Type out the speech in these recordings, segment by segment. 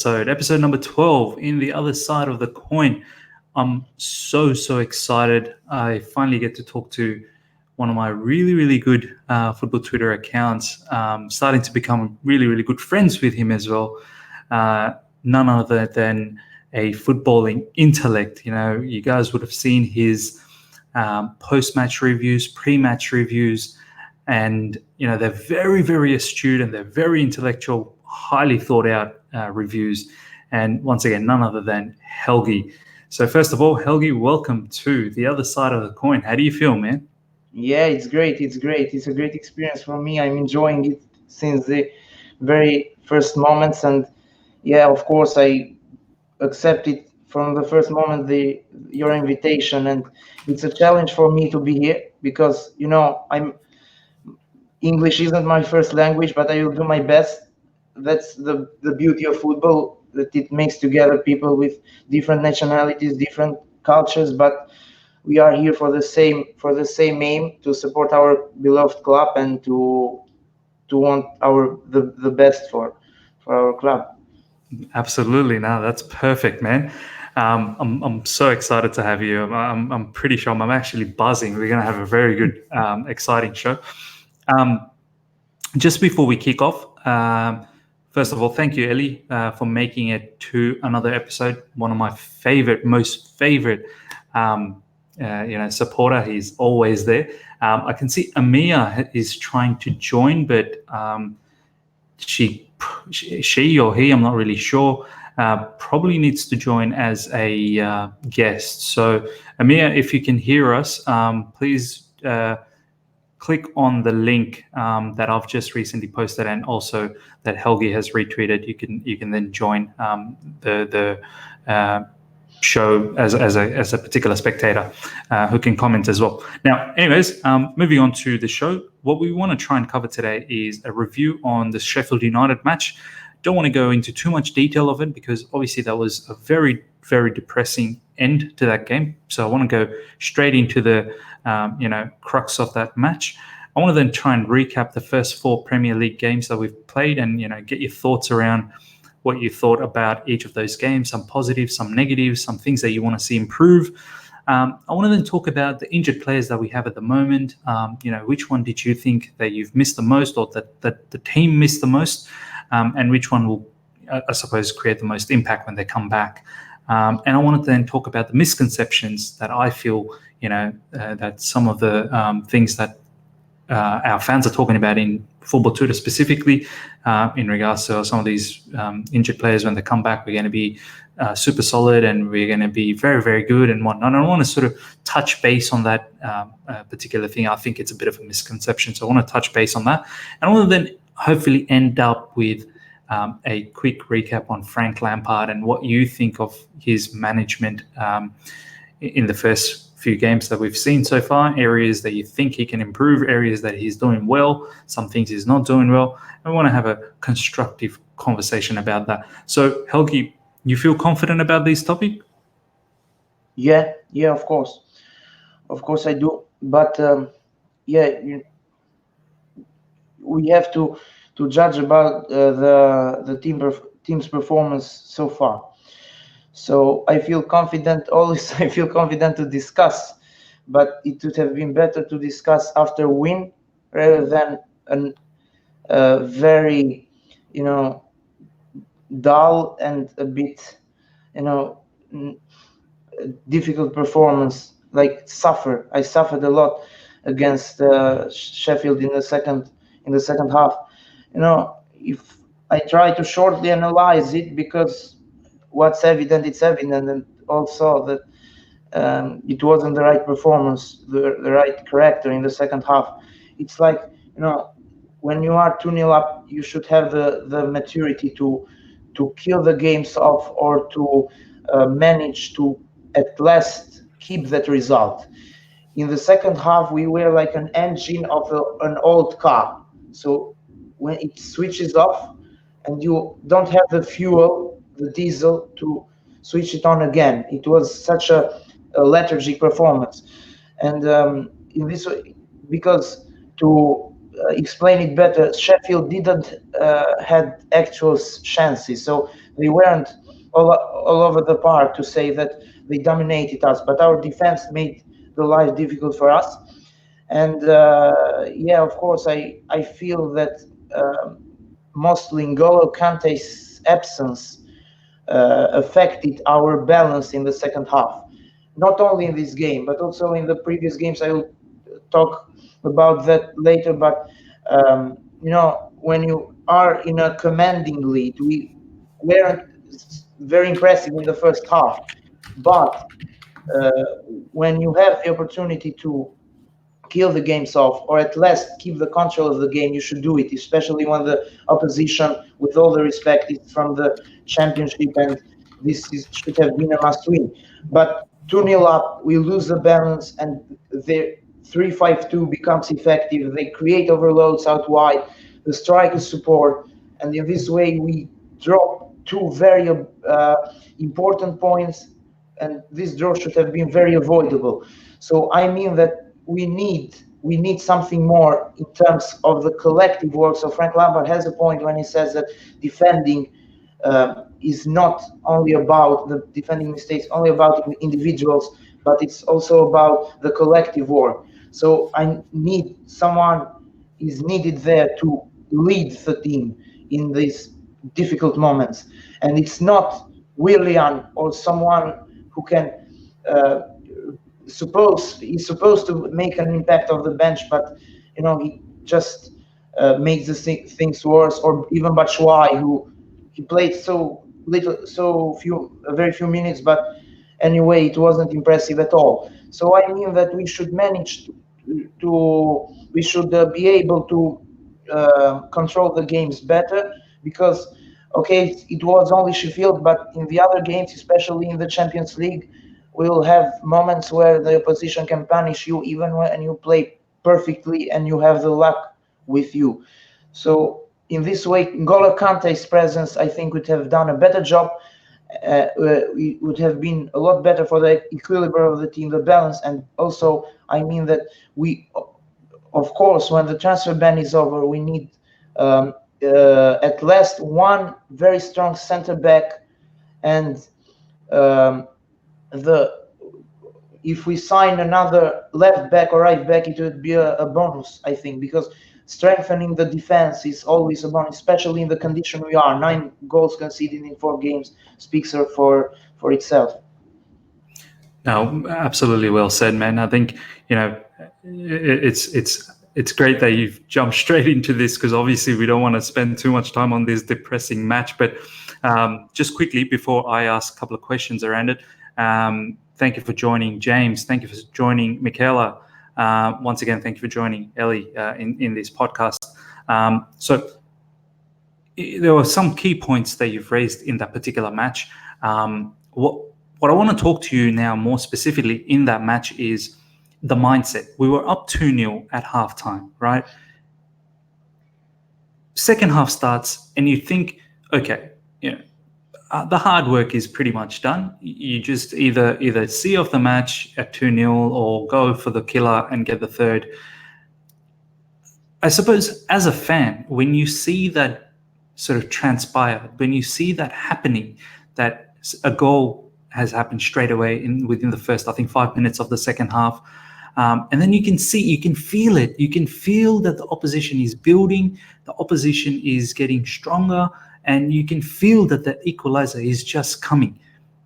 episode number 12, in the other side of the coin. I'm so excited. I finally get to talk to one of my really good football Twitter accounts, starting to become really good friends with him as well. None other than a footballing intellect. You know, you guys would have seen his post-match reviews, pre-match reviews, and they're very astute and they're very intellectual, highly thought out reviews. And once again, none other than Helgi. So first of all, Helgi, welcome to the other side of the coin. How do you feel, man? Yeah, it's great. It's great. It's a great experience for me. I'm enjoying it since the very first moments, and yeah, of course, I accepted from the first moment your invitation, and it's a challenge for me to be here because I'm English isn't my first language, but I will do my best. That's the beauty of football, that it makes together people with different nationalities, different cultures, but we are here for the same aim, to support our beloved club and to want the best for our club. Absolutely. No, that's perfect, man. I'm so excited to have you. I'm pretty sure I'm actually buzzing. We're going to have a very good, exciting show. Um, just before we kick off, first of all, thank you, Ellie, for making it to another episode. One of my most favorite, supporter. He's always there. I can see Amia is trying to join, but she or he, I'm not really sure, probably needs to join as a guest. So, Amia, if you can hear us, please click on the link that I've just recently posted, and also that Helgi has retweeted. You can then join the show as a particular spectator who can comment as well. Now, anyways, moving on to the show, what we want to try and cover today is a review on the Sheffield United match. Don't want to go into too much detail of it because obviously that was a very depressing end to that game. So I want to go straight into the crux of that match. I want to then try and recap the first 4 Premier League games that we've played, and get your thoughts around what you thought about each of those games, some positives, some negatives, some things that you want to see improve. I want to then talk about the injured players that we have at the moment. Which one did you think that you've missed the most, or that the team missed the most, and which one will, I suppose, create the most impact when they come back. And I wanted to then talk about the misconceptions that I feel, that some of the things that our fans are talking about in football Twitter specifically, in regards to some of these injured players. When they come back, we're going to be super solid and we're going to be very good and whatnot. And I want to sort of touch base on that particular thing. I think it's a bit of a misconception, so I want to touch base on that. And I want to then hopefully end up with a quick recap on Frank Lampard and what you think of his management in the first few games that we've seen so far, areas that you think he can improve, areas that he's doing well, some things he's not doing well. And we want to have a constructive conversation about that. So, Helgi, you feel confident about this topic? Yeah, of course. Of course I do. But we have to judge about the team's performance so far. So I feel confident always. I feel confident to discuss, but it would have been better to discuss after a win rather than a very, dull and a bit, difficult performance. Like I suffered a lot against Sheffield in the second half. If I try to shortly analyze it, because what's evident, it's evident, and also that it wasn't the right performance, the right character in the second half. It's like, when you are 2-0 up, you should have the maturity to kill the games off, or to manage to at last keep that result. In the second half, we were like an engine of an old car. So when it switches off and you don't have the fuel, the diesel, to switch it on again, it was such a lethargic performance. And in this, because to explain it better, Sheffield didn't had actual chances. So they weren't all over the park to say that they dominated us, but our defense made the life difficult for us. And yeah, of course, I feel that mostly N'Golo Kante's absence affected our balance in the second half. Not only in this game, but also in the previous games. I will talk about that later. But when you are in a commanding lead, we weren't very impressive in the first half. But uh, when you have the opportunity to kill the games off, or at least keep the control of the game, you should do it, especially when the opposition, with all the respect, is from the championship and should have been a must win. But 2-0 up, we lose the balance, and the 3-5-2 becomes effective. They create overloads out wide, the strikers support, and in this way, we drop two very important points, and this draw should have been very avoidable. So I mean that we need something more in terms of the collective work. So Frank Lampard has a point when he says that defending is not only about the defending mistakes, only about individuals, but it's also about the collective work. So I need someone is needed there to lead the team in these difficult moments, and it's not Willian or someone who can uh, he's supposed to make an impact of the bench, but he just makes the things worse. Or even Batshuayi, who he played so little, very few minutes, but anyway, it wasn't impressive at all. So I mean that we should manage we should be able to control the games better, because okay, it was only Sheffield, but in the other games, especially in the Champions League, we will have moments where the opposition can punish you even when you play perfectly and you have the luck with you. So in this way, N'Golo Kante's presence, I think, would have done a better job. We would have been a lot better for the equilibrium of the team, the balance. And also, I mean that we, of course, when the transfer ban is over, we need at least one very strong center back, and the if we sign another left back or right back, it would be a bonus, I think, because strengthening the defense is always a bonus, especially in the condition we are. 9 goals conceded in 4 games speaks for itself. No, absolutely well said, man. I think it's great that you've jumped straight into this, because obviously we don't want to spend too much time on this depressing match. But just quickly before I ask a couple of questions around it, thank you for joining, James. Thank you for joining, Michaela. Once again, thank you for joining Ellie in this podcast. So there were some key points that you've raised in that particular match. What I want to talk to you now more specifically in that match is the mindset. We were up 2-0 at halftime, right? Second half starts and you think, okay, the hard work is pretty much done. You just either see off the match at 2-0 or go for the killer and get the third. I suppose as a fan, when you see that sort of transpire, when you see that happening, that a goal has happened straight away within the first, I think, 5 minutes of the second half. And then you can feel it. You can feel that the opposition is building, the opposition is getting stronger, and you can feel that the equalizer is just coming.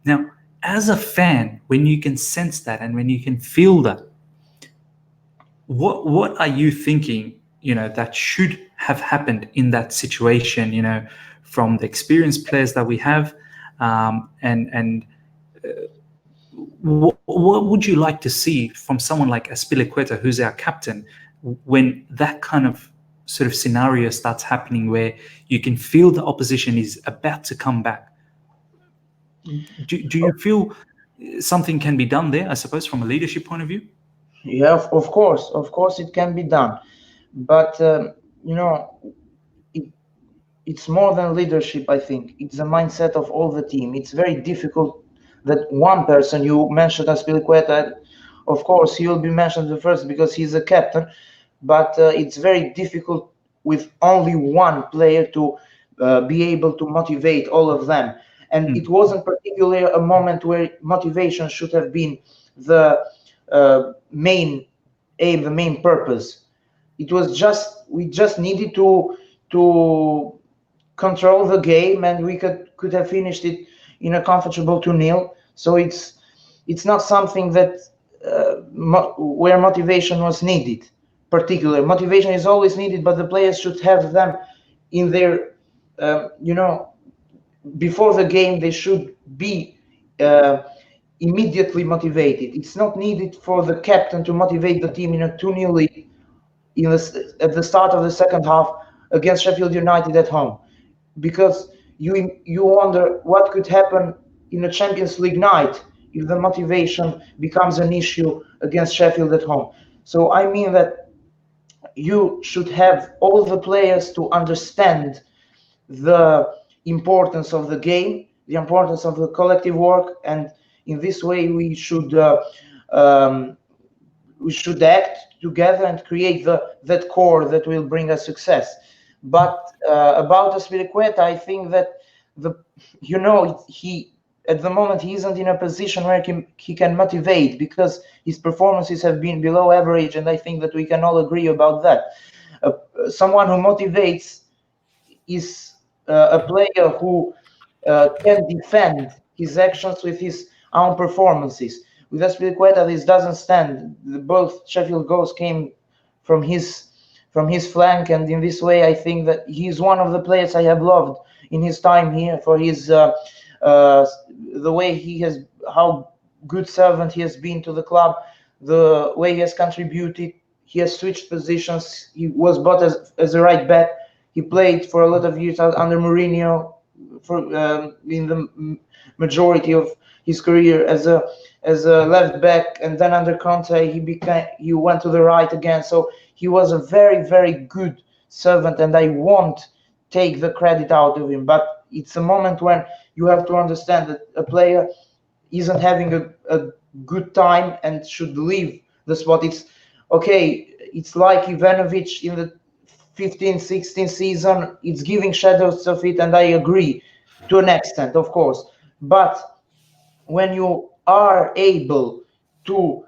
Now, as a fan, when you can sense that and when you can feel that, what are you thinking, that should have happened in that situation, from the experienced players that we have, and what would you like to see from someone like Azpilicueta, who's our captain, when that kind of sort of scenario starts happening where you can feel the opposition is about to come back? Do you feel something can be done there, I suppose, from a leadership point of view? Yeah, of course it can be done, but it's more than leadership. I think it's the mindset of all the team. It's very difficult that one person, you mentioned Azpilicueta, of course he will be mentioned the first because he's a captain, but it's very difficult with only one player to be able to motivate all of them. And it wasn't particularly a moment where motivation should have been the main aim, the main purpose. It was just, we just needed to control the game, and we could have finished it in a comfortable 2-0. So it's not something that where motivation was needed. Particular motivation is always needed, but the players should have them in their before the game. They should be immediately motivated. It's not needed for the captain to motivate the team in a 2-0 lead at the start of the second half against Sheffield United at home, because you wonder what could happen in a Champions League night if the motivation becomes an issue against Sheffield at home. So I mean that you should have all the players to understand the importance of the game, the importance of the collective work, and in this way we should act together and create that core that will bring us success. But about Aspilicueta, I think that he at the moment he isn't in a position where he can motivate, because his performances have been below average, and I think that we can all agree about that. Someone who motivates is a player who can defend his actions with his own performances. With Aspilicueta, this doesn't stand. Both Sheffield goals came from his flank, and in this way, I think that he's one of the players I have loved in his time here for his the way he has, how good servant he has been to the club, the way he has contributed. He has switched positions. He was bought as a right back. He played for a lot of years under Mourinho, in the majority of his career as a left back, and then under Conte he went to the right again. So he was a very, very good servant, and I won't take the credit out of him. But it's a moment when you have to understand that a player isn't having a good time and should leave the spot. It's okay. It's like Ivanovic in the 15-16 season. It's giving shadows of it, and I agree to an extent, of course. But when you are able to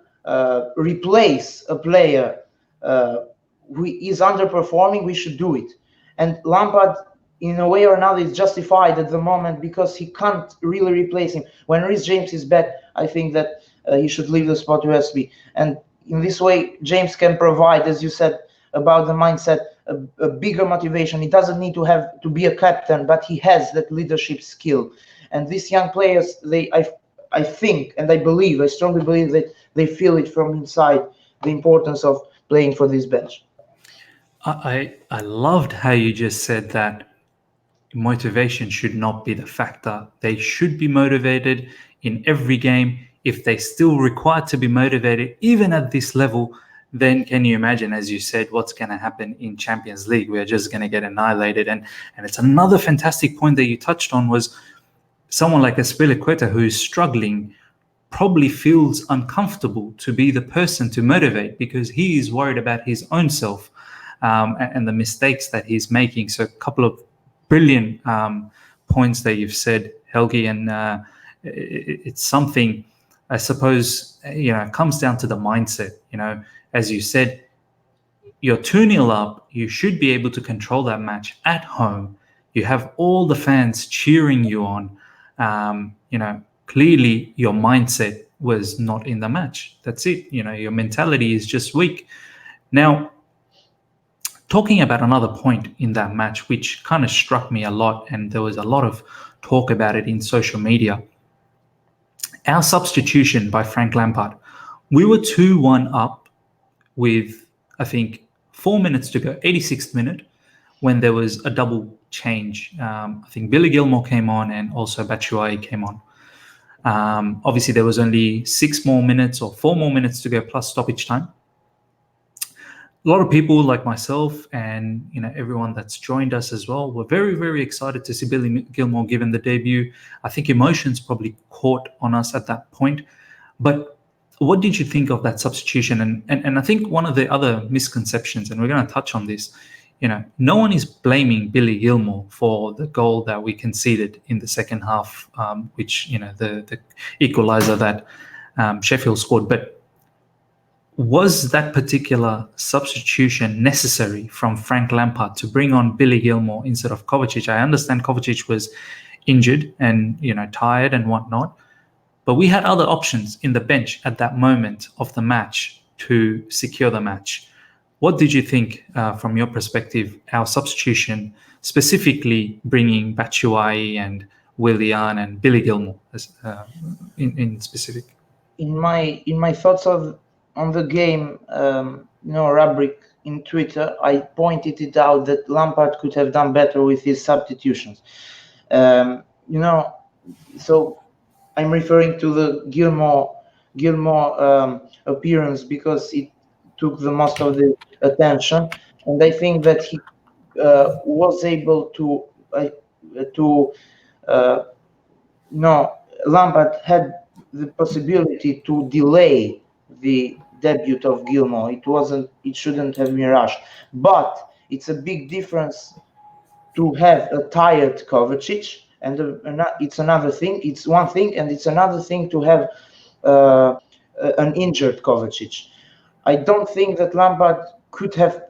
replace a player who is underperforming, we should do it. And Lampard, in a way or another, is justified at the moment because he can't really replace him. When Reece James is back, I think that he should leave the spot to SB. And in this way, James can provide, as you said about the mindset, a bigger motivation. He doesn't need to be a captain, but he has that leadership skill. And these young players, I think, and I strongly believe that they feel it from inside, the importance of playing for this bench. I loved how you just said that motivation should not be the factor. They should be motivated in every game. If they still require to be motivated, even at this level, then can you imagine, as you said, what's going to happen in Champions League? We're just going to get annihilated. And it's another fantastic point that you touched on, was someone like Aspilicueta, who is struggling, probably feels uncomfortable to be the person to motivate, because he is worried about his own self and the mistakes that he's making. So a couple of brilliant points that you've said, Helgi, and it's something, I suppose, it comes down to the mindset. As you said, you're 2-0 up. You should be able to control that match at home. You have all the fans cheering you on. Clearly your mindset was not in the match. That's it. Your mentality is just weak. Now, talking about another point in that match, which kind of struck me a lot, and there was a lot of talk about it in social media, our substitution by Frank Lampard. We were 2-1 up with, I think, 4 minutes to go, 86th minute, when there was a double change. I think Billy Gilmore came on, and also Batshuayi came on. Obviously, there was only 6 more minutes or 4 more minutes to go, plus stoppage time. A lot of people like myself and everyone that's joined us as well were very, very excited to see Billy Gilmore given the debut. I think emotions probably caught on us at that point. But what did you think of that substitution? And I think one of the other misconceptions, and we're going to touch on this, no one is blaming Billy Gilmore for the goal that we conceded in the second half, which, the equaliser that Sheffield scored. But was that particular substitution necessary from Frank Lampard to bring on Billy Gilmore instead of Kovacic? I understand Kovacic was injured and, tired and whatnot, but we had other options in the bench at that moment of the match to secure the match. What did you think, from your perspective, our substitution, specifically bringing Batshuayi and Willian and Billy Gilmore in specific? In my thoughts on the game, Rubric in Twitter, I pointed it out that Lampard could have done better with his substitutions. So I'm referring to the Gilmore appearance because it took the most of the attention, and I think that he was able to Lampard had the possibility to delay the debut of Gilmore. It shouldn't have been rushed, but it's a big difference to have a tired Kovacic, and it's another thing. It's one thing, and it's another thing to have an injured Kovacic. I don't think that Lampard could have.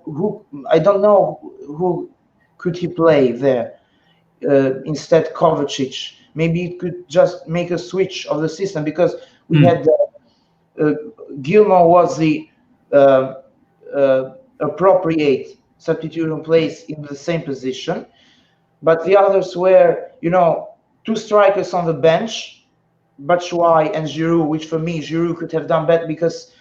I don't know who could he play there instead Kovacic. Maybe it could just make a switch of the system, because we had Gilmore was the appropriate substitution place in the same position, but the others were, two strikers on the bench, Batshuayi and Giroud, which for me Giroud could have done better because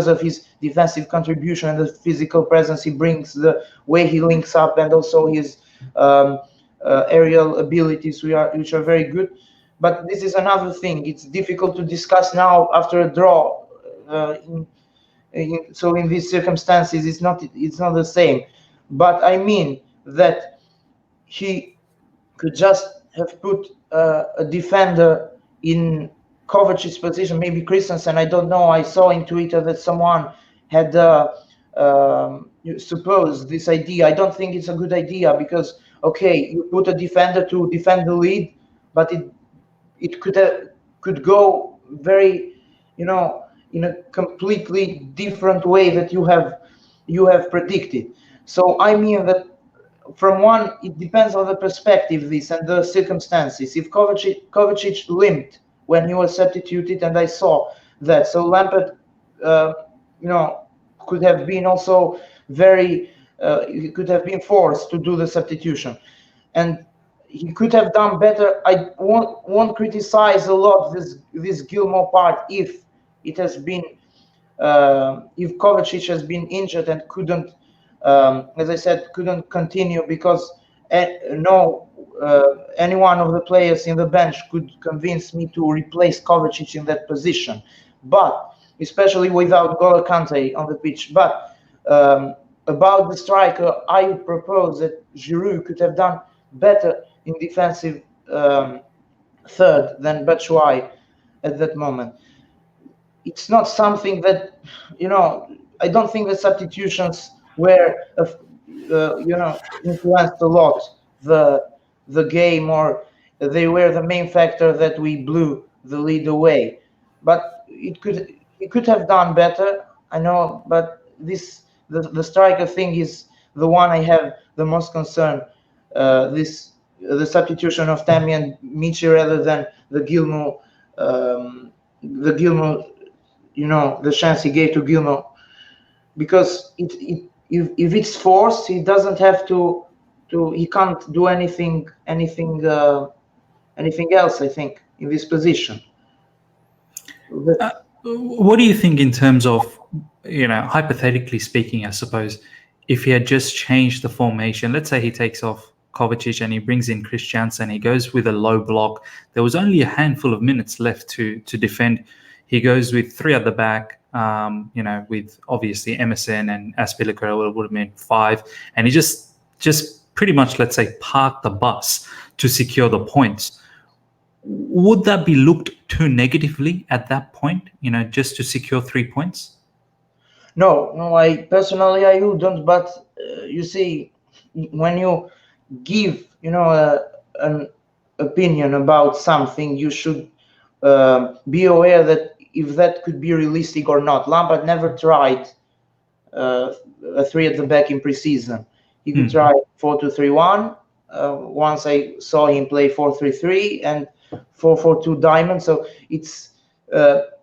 of his defensive contribution and the physical presence he brings, the way he links up, and also his aerial abilities, which are very good. But this is another thing. It's difficult to discuss now after a draw. So in these circumstances, it's not the same. But I mean that he could just have put a defender in Kovacic's position, maybe Christensen. I don't know. I saw in Twitter that someone had supposed this idea. I don't think it's a good idea, because you put a defender to defend the lead, but it could go very, in a completely different way that you have predicted. So I mean that from one, it depends on the perspective, and the circumstances. If Kovacic limped when he was substituted, and I saw that, so Lampard, could have been also he could have been forced to do the substitution, and he could have done better. I won't criticize a lot this Gilmore part if it has been if Kovacic has been injured and couldn't, as I said, couldn't continue, because any one of the players in the bench could convince me to replace Kovacic in that position, but especially without N'Golo Kante on the pitch. But about the striker, I would propose that Giroud could have done better in defensive third than Batshuayi at that moment. It's not something that, I don't think the substitutions were, influenced a lot the game, or they were the main factor that we blew the lead away. But it could have done better, I know, but the striker thing is the one I have the most concern. The substitution of Tammy and Michi rather than the Gilmore, the chance he gave to Gilmore, because if it's forced, he doesn't have to he can't do anything else, I think, in this position. What do you think in terms of, hypothetically speaking, I suppose, if he had just changed the formation? Let's say he takes off Kovacic and he brings in Christiansen, he goes with a low block. There was only a handful of minutes left to defend. He goes with three at the back, with obviously Emerson and Azpilicueta would have been five, and he just pretty much, let's say, parked the bus to secure the points. Would that be looked too negatively at that point, just to secure 3 points? No, I personally, I wouldn't. But you see, when you give, an opinion about something, you should be aware that if that could be realistic or not. Lampard never tried a three at the back in preseason. He could try 4-2-3-1. Once I saw him play 4-3-3 and 4-4-2 diamond. So it's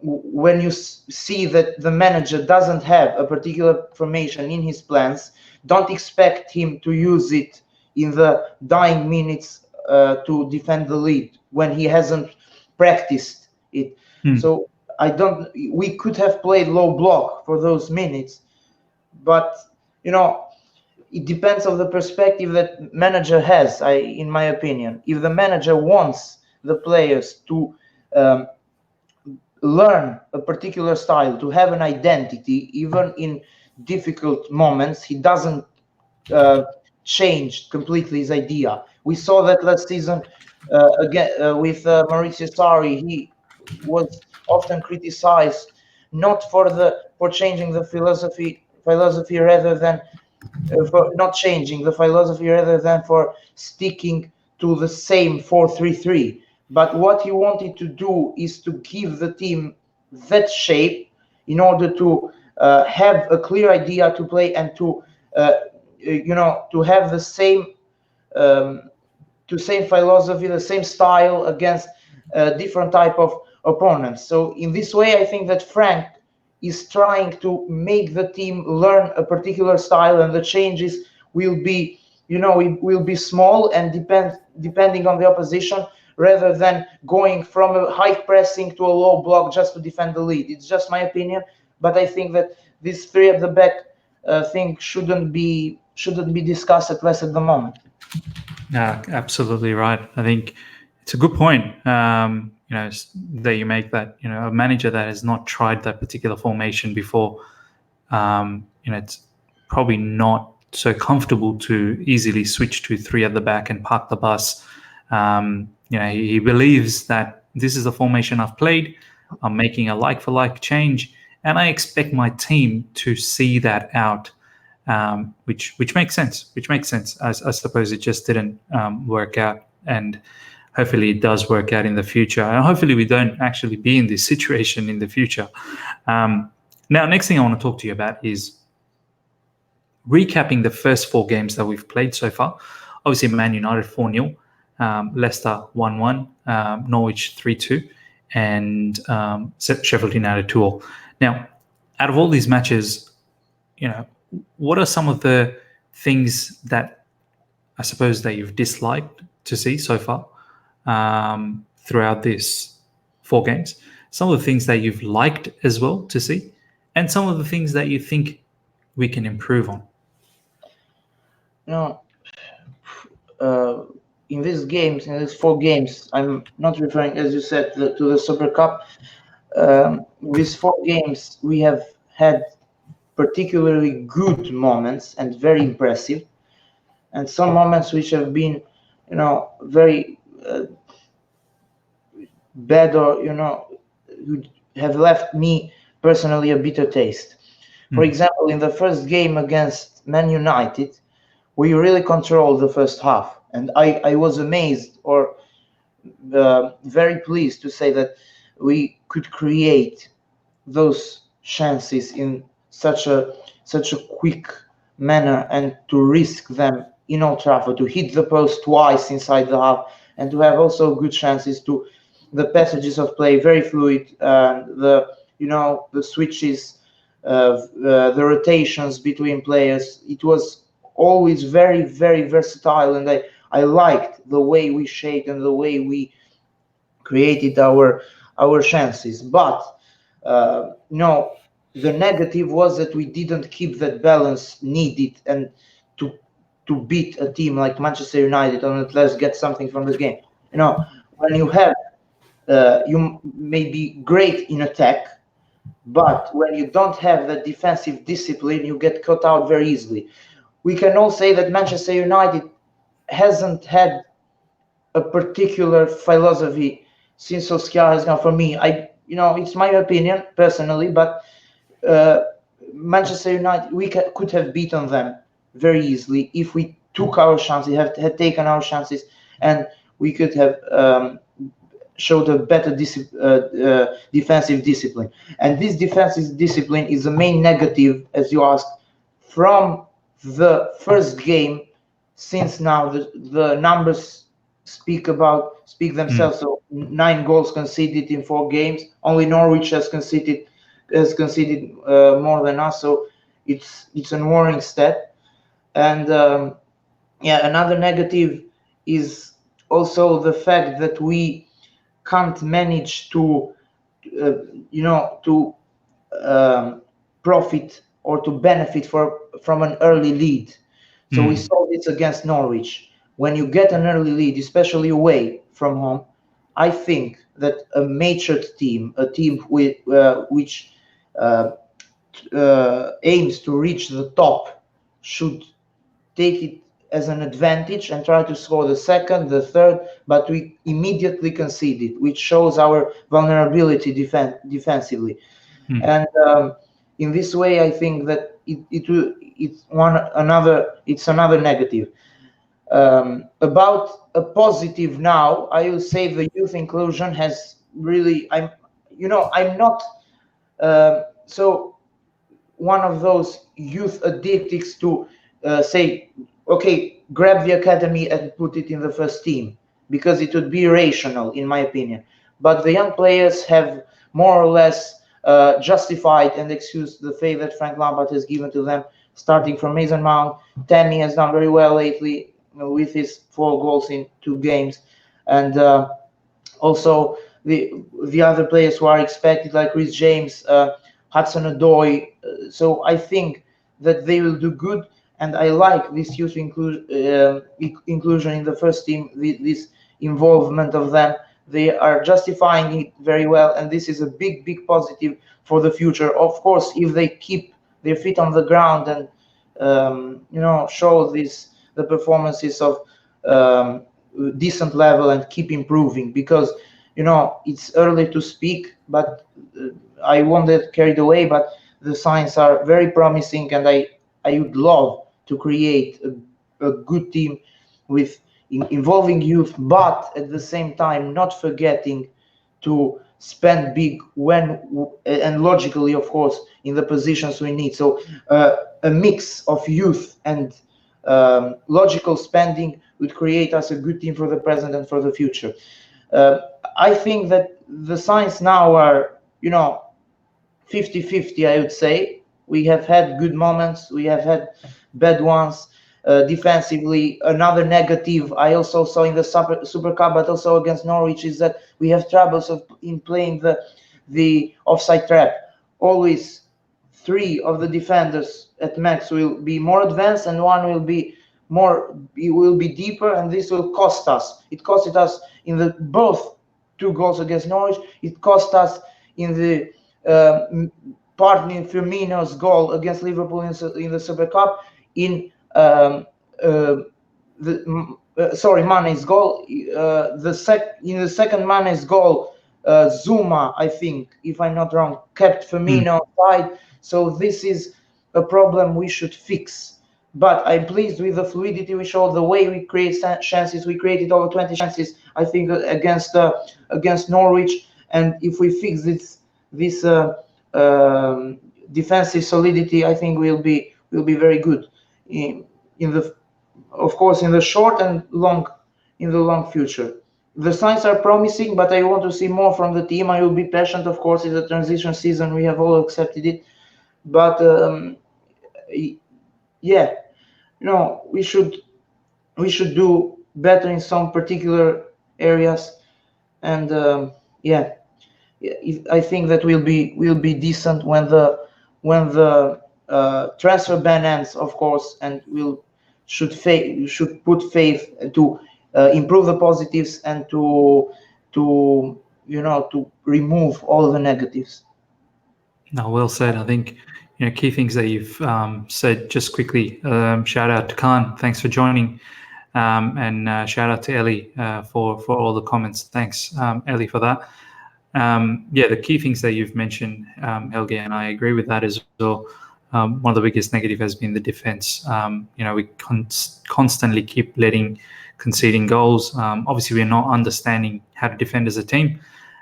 when you see that the manager doesn't have a particular formation in his plans, don't expect him to use it in the dying minutes to defend the lead when he hasn't practiced it. So we could have played low block for those minutes, but it depends on the perspective that manager has. In my opinion, if the manager wants the players to learn a particular style, to have an identity, even in difficult moments, he doesn't change completely his idea. We saw that last season again with Maurizio Sarri. He was often criticized not for changing the philosophy rather than for not changing the philosophy rather than for sticking to the same 4-3-3. But what he wanted to do is to give the team that shape in order to have a clear idea to play and to to have the same philosophy, the same style against different type of opponents. So in this way, I think that Frank is trying to make the team learn a particular style, and the changes will be, it will be small and depending on the opposition, rather than going from a high pressing to a low block just to defend the lead. It's just my opinion, but I think that this three at the back thing shouldn't be discussed at least at the moment. Yeah, absolutely right. I think it's a good point. That you make, that a manager that has not tried that particular formation before, it's probably not so comfortable to easily switch to three at the back and park the bus. He believes that this is the formation I've played. I'm making a like-for-like change, and I expect my team to see that out, which makes sense. I suppose it just didn't work out, and hopefully it does work out in the future. And hopefully we don't actually be in this situation in the future. Now, next thing I want to talk to you about is recapping the first 4 games that we've played so far. Obviously, Man United 4-0, Leicester 1-1, Norwich 3-2, and Sheffield United 2-all. Now, out of all these matches, what are some of the things that I suppose that you've disliked to see so far throughout this 4 games? Some of the things that you've liked as well to see, and some of the things that you think we can improve on. In these games, in these 4 games, I'm not referring, as you said, to the Super Cup. These 4 games, we have had particularly good moments and very impressive, and some moments which have been, very bad, or who have left me personally a bitter taste. For example, in the first game against Man United, we really controlled the first half, and I was amazed, or very pleased to say that we could create those chances in such a quick manner, and to risk them in Old Trafford, to hit the post twice inside the half, and to have also good chances to the passages of play, very fluid, the switches, the rotations between players. It was always very, very versatile, and I liked the way we shaped and the way we created our chances. But the negative was that we didn't keep that balance needed, and to beat a team like Manchester United, and at least get something from this game. When you have you may be great in attack, but when you don't have the defensive discipline, you get caught out very easily. We can all say that Manchester United hasn't had a particular philosophy since Solskjaer has gone. For me, it's my opinion personally, but Manchester United, we could have beaten them very easily if we took our chances, had taken our chances, and we could have showed a better defensive discipline. And this defensive discipline is the main negative, as you asked, from the first game. Since now the numbers speak themselves. So 9 goals conceded in 4 games. Only Norwich has conceded more than us. So it's a worrying stat. And another negative is also the fact that we can't manage to profit or to benefit from an early lead. So we saw this against Norwich. When you get an early lead, especially away from home, I think that a matured team, a team which aims to reach the top, should take it as an advantage and try to score the second, the third, but we immediately conceded, which shows our vulnerability defensively. And in this way, I think that it's another negative. About a positive now, I will say the youth inclusion has really. I'm not so one of those youth addicts to say, okay, grab the academy and put it in the first team, because it would be irrational, in my opinion. But the young players have more or less justified and excused the favor that Frank Lampard has given to them, starting from Mason Mount. Tammy has done very well lately, with his 4 goals in 2 games, and also the other players who are expected, like Rhys James, Hudson-Odoi. So I think that they will do good, and I like this youth inclusion in the first team, this involvement of them. They are justifying it very well, and this is a big positive for the future. Of course, if they keep their feet on the ground and show the performances of decent level and keep improving, because it's early to speak, but I won't get carried away. But the signs are very promising, and I would love to create a good team with involving youth, but at the same time not forgetting to spend big and logically, of course, in the positions we need. So a mix of youth and logical spending would create us a good team for the present and for the future. I think that the signs now are 50-50, I would say. We have had good moments, we have had bad ones. Defensively, another negative I also saw in the Super Cup, but also against Norwich, is that we have troubles in playing the offside trap. Always 3 of the defenders at max will be more advanced, and one will be deeper, and this will cost us. It costed us in the both 2 goals against Norwich. It cost us in the partly Firmino's goal against Liverpool in the Super Cup, in Mane's goal. In the second Mane's goal, Zuma, I think, if I'm not wrong, kept Firmino outside. So this is a problem we should fix. But I'm pleased with the fluidity we showed, the way we create chances. We created over 20 chances, I think, against Norwich. And if we fix this defensive solidity, I think we'll be very good of course, in the short and long future. The signs are promising, but I want to see more from the team. I will be patient, of course. It's a transition season. We have all accepted it, but we should do better in some particular areas, and I think that we'll be decent when the transfer ban ends, of course, and should put faith to improve the positives and to remove all the negatives. No, well said. I think key things that you've said. Just quickly, shout out to Khan. Thanks for joining, and shout out to Ellie for all the comments. Thanks, Ellie, for that. The key things that you've mentioned, Helgi, and I agree with that as well. one of the biggest negative has been the defense. We constantly keep conceding goals. Obviously, we're not understanding how to defend as a team.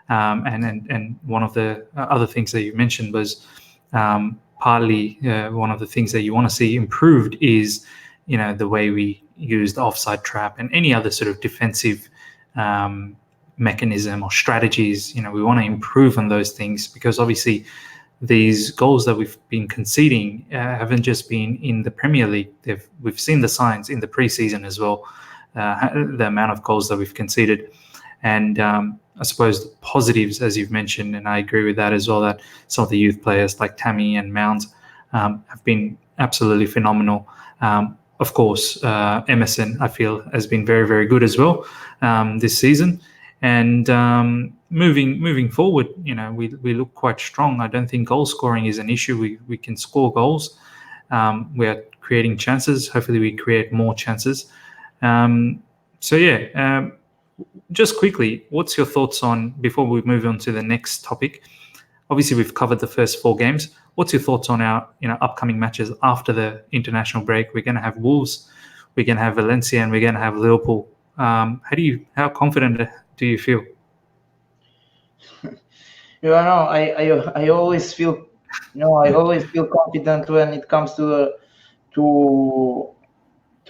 And one of the other things that you mentioned was partly one of the things that you want to see improved is, the way we use the offside trap and any other sort of defensive mechanism or strategies. We want to improve on those things, because obviously these goals that we've been conceding haven't just been in the Premier League. We've seen the signs in the preseason as well, the amount of goals that we've conceded. And I suppose the positives, as you've mentioned, and I agree with that as well, that some of the youth players like Tammy and Mount have been absolutely phenomenal. Of course, Emerson, I feel, has been very, very good as well this season. And moving forward, we look quite strong. I don't think goal scoring is an issue. We can score goals. We are creating chances. Hopefully, we create more chances. Just quickly, what's your thoughts on, before we move on to the next topic? Obviously, we've covered the first 4 games. What's your thoughts on our upcoming matches after the international break? We're going to have Wolves, we're going to have Valencia, and we're going to have Liverpool. How confident do you feel? I always feel, I always feel confident when it comes to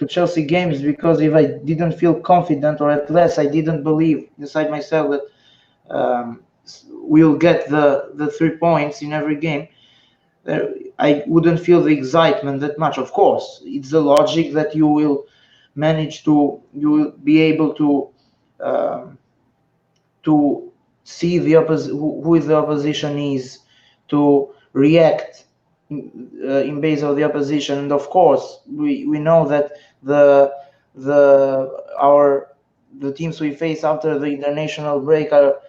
Chelsea games, because if I didn't feel confident, or at least I didn't believe inside myself that we'll get the 3 points in every game, I wouldn't feel the excitement that much. Of course, it's the logic that you will be able to see who the opposition is, to react in base of the opposition. And of course, we know that the teams we face after the international break are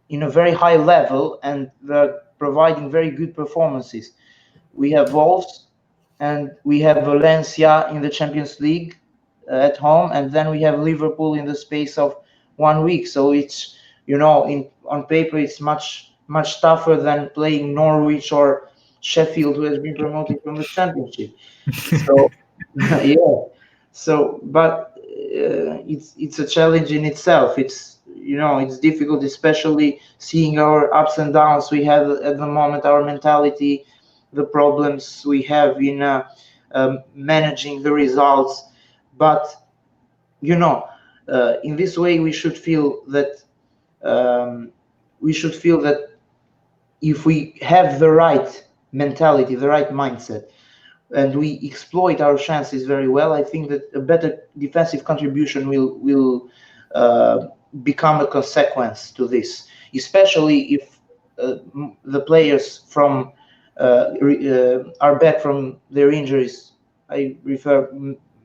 in a very high level, and they're providing very good performances. We have Wolves, and we have Valencia in the Champions League at home, and then we have Liverpool in the space of 1 week. So it's, on paper, it's much tougher than playing Norwich or Sheffield, who has been promoted from the Championship. So yeah. So, but it's a challenge in itself. It's difficult, especially seeing our ups and downs we have at the moment, our mentality, the problems we have in managing the results. But in this way, we should feel that if we have the right mentality, the right mindset, and we exploit our chances very well, I think that a better defensive contribution will become a consequence to this, especially if the players are back from their injuries. I refer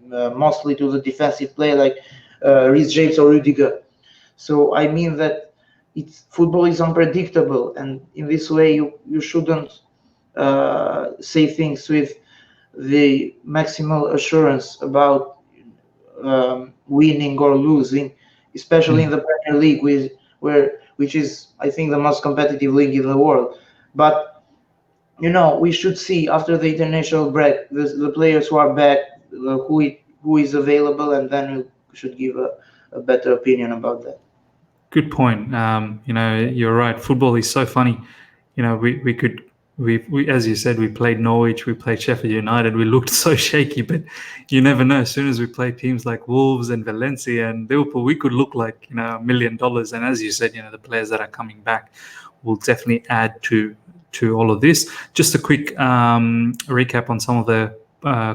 mostly to the defensive player like Reece James or Rudiger. So I mean that football is unpredictable, and in this way you shouldn't say things with the maximal assurance about winning or losing, especially in the Premier League, which is, I think, the most competitive league in the world. But we should see after the international break the players who are back, who is available, and then we should give a better opinion about that. Good point. You're right. Football is so funny. We as you said, we played Norwich, we played Sheffield United. We looked so shaky, but you never know. As soon as we play teams like Wolves and Valencia and Liverpool, we could look like $1 million. And as you said, the players that are coming back will definitely add to all of this. Just a quick recap on some of the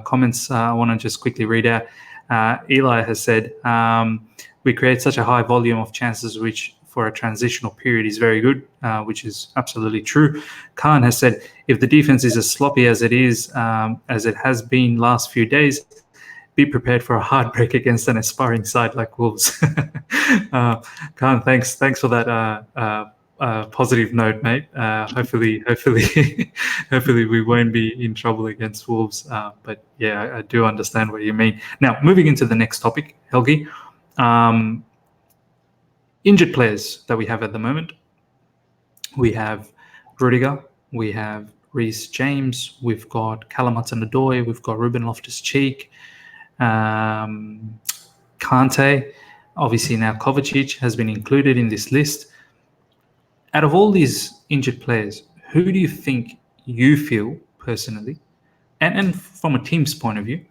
comments. I want to just quickly read out. Eli has said, we create such a high volume of chances, which for a transitional period is very good, which is absolutely true. Khan has said, if the defense is as sloppy as it is, as it has been last few days, be prepared for a hard break against an aspiring side like Wolves. Khan, thanks for that positive note, mate. Hopefully we won't be in trouble against Wolves. But yeah, I do understand what you mean. Now, moving into the next topic, Helgi. Injured players that we have at the moment. We have Rudiger, we have Reece James, we've got Callum Hudson-Odoi, we've got Ruben Loftus-Cheek, Kante. Obviously now Kovacic has been included in this list. Out of all these injured players, who do you think you feel personally, and from a team's point of view,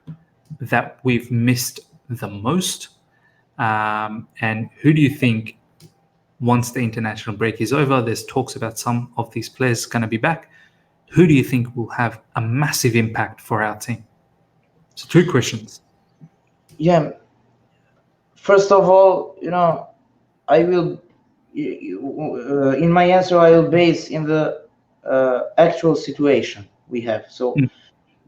that we've missed the most? And who do you think, once the international break is over, there's talks about some of these players going to be back, who do you think will have a massive impact for our team? So 2 questions. Yeah. First of all, I will, in my answer, I will base in the actual situation we have. So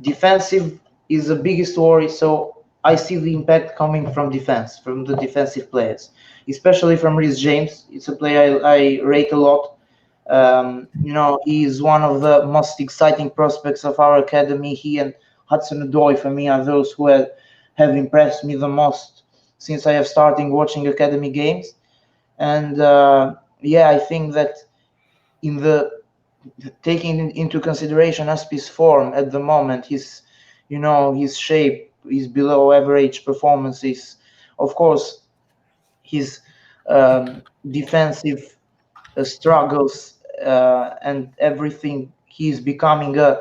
defensive is the biggest worry. So I see the impact coming from defense, from the defensive players, especially from Reece James. It's a player I rate a lot. He is one of the most exciting prospects of our academy. He and Hudson-Odoi, for me, are those who have impressed me the most since I have started watching academy games. And I think that in the taking into consideration Aspi's form at the moment, his shape, his below average performances, of course, his defensive struggles and everything, he's becoming a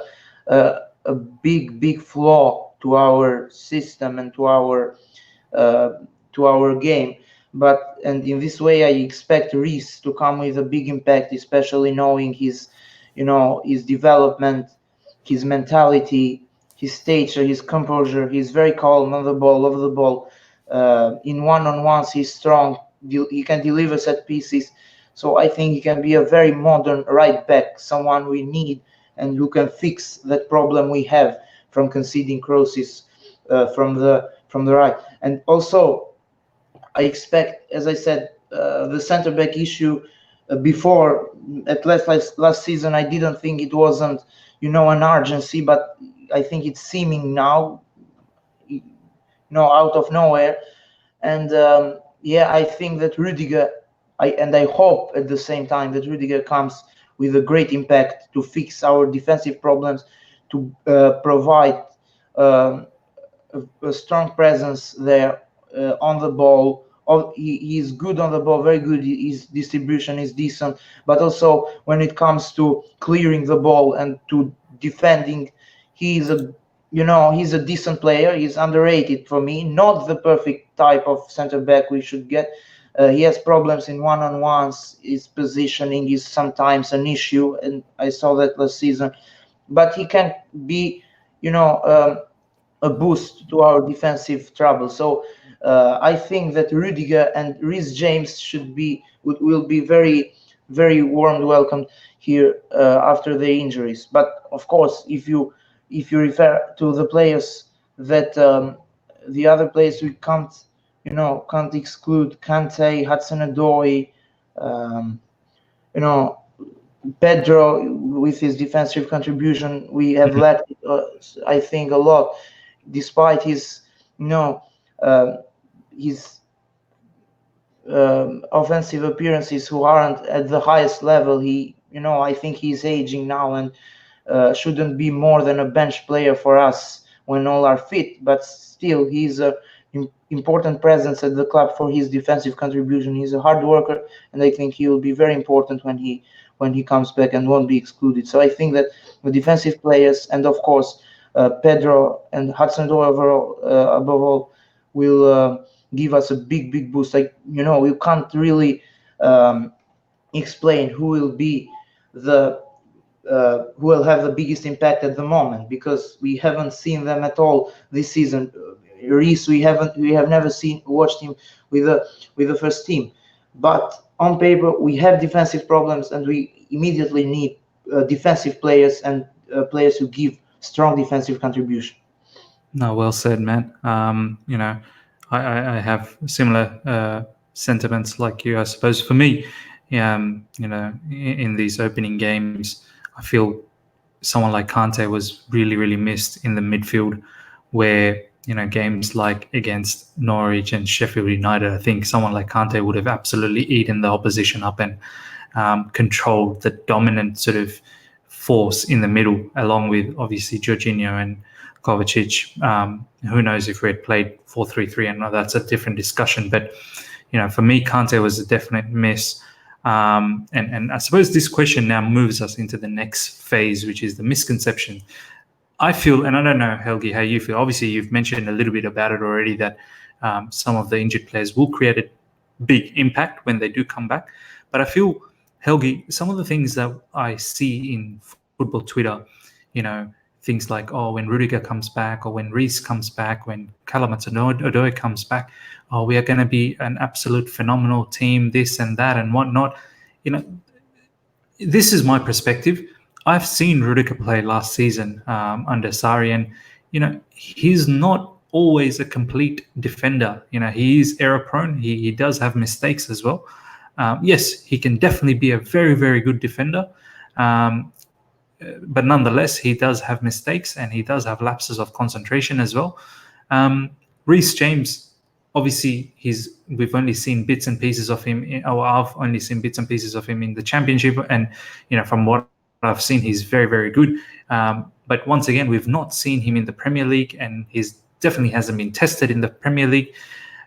big flaw to our system and to our game. And in this way, I expect Reece to come with a big impact, especially knowing his development, his mentality, his stature, his composure. He's very calm on the ball, over the ball. In one-on-ones, he's strong. He can deliver set pieces. So I think he can be a very modern right back, someone we need and who can fix that problem we have from conceding crosses from the right. And also, I expect, as I said, the centre back issue before, at last season, I didn't think it wasn't, an urgency, but I think it's seeming now, out of nowhere. And I think that Rudiger, I hope at the same time that Rudiger comes with a great impact to fix our defensive problems, to provide a strong presence there on the ball. He is good on the ball, very good. His distribution is decent, but also when it comes to clearing the ball and to defending, he's a decent player. He's underrated for me. Not the perfect type of center back we should get. He has problems in one-on-ones. His positioning is sometimes an issue, and I saw that last season. But he can be, a boost to our defensive trouble. So I think that Rudiger and Reece James will be very, very warm welcomed here after the injuries. But of course, if you refer to the players that the other players we can't exclude, Kante, Hudson-Odoi, Pedro with his defensive contribution, we have lacked, I think, a lot, despite his, his offensive appearances who aren't at the highest level. I think he's aging now and shouldn't be more than a bench player for us when all are fit. But still, he's a important presence at the club for his defensive contribution. He's a hard worker, and I think he will be very important when he comes back and won't be excluded. So I think that the defensive players, and of course Pedro and Hudson-Odoi overall, above all, will give us a big boost. We can't really explain who will be who will have the biggest impact at the moment, because we haven't seen them at all this season. Reece, we have never watched him with the first team, but on paper we have defensive problems, and we immediately need defensive players and players who give strong defensive contribution. No, well said, man. I have similar sentiments like you, I suppose. For me, in these opening games, I feel someone like Kante was really missed in the midfield, where games like against Norwich and Sheffield United, I think someone like Kante would have absolutely eaten the opposition up and controlled the dominant sort of force in the middle, along with obviously Jorginho and Kovacic. Who knows if we had played 4-3-3? And that's a different discussion. But for me, Kante was a definite miss. And I suppose this question now moves us into the next phase, which is the misconception. I feel, and I don't know, Helgi, how you feel. Obviously, you've mentioned a little bit about it already, that some of the injured players will create a big impact when they do come back. But I feel, Helgi, some of the things that I see in football Twitter, things like, when Rudiger comes back, or when Reece comes back, when Callum Hudson-Odoi comes back, we are going to be an absolute phenomenal team, this and that and whatnot. This is my perspective. I've seen Rudiger play last season under Sarri, and he's not always a complete defender. He is error prone. He does have mistakes as well. Yes, he can definitely be a very, very good defender. But nonetheless, he does have mistakes, and he does have lapses of concentration as well. Reece James, obviously, we've only seen bits and pieces of him, or I've only seen bits and pieces of him in the Championship, and from what I've seen, he's very, very good. But once again, we've not seen him in the Premier League, and he's definitely hasn't been tested in the Premier League.